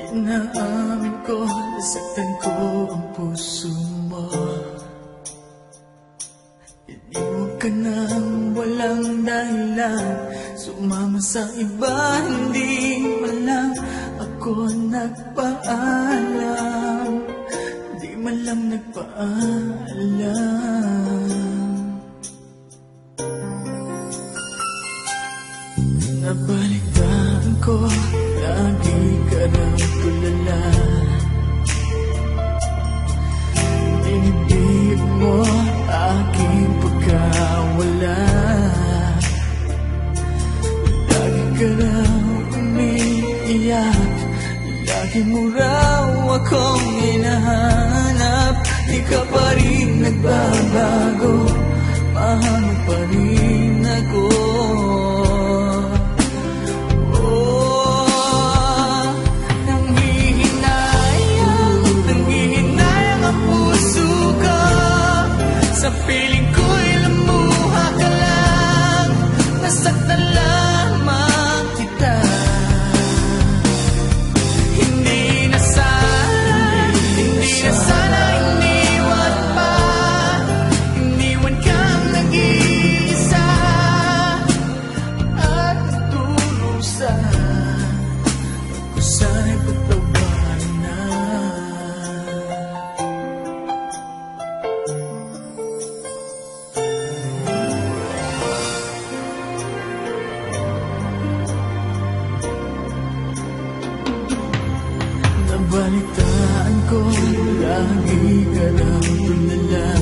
Naamin ko, nasaktan ko ang puso mo. Iniwan ka nang walang dahilan, sumama sa iba, hindi man lang ako nagpaalam. Di man lang nagpaalam. Nabalitaan ko, lagi ka raw tulala. Dinibig mo aking pagkawala. Lagi ka raw umiiyak, lagi mo raw akong hinahanap. Di ka pa rin nagbabago, mahal mo pa rin ako. Sa piling ko'y lumuha ka lang, nasaktan lamang kita. Hindi na sana iniwan pa, iniwan kang nag-iisa at natulusa. Ako sana'y pagtawarin na. Nabalitaan ko, lagi ka raw tulala.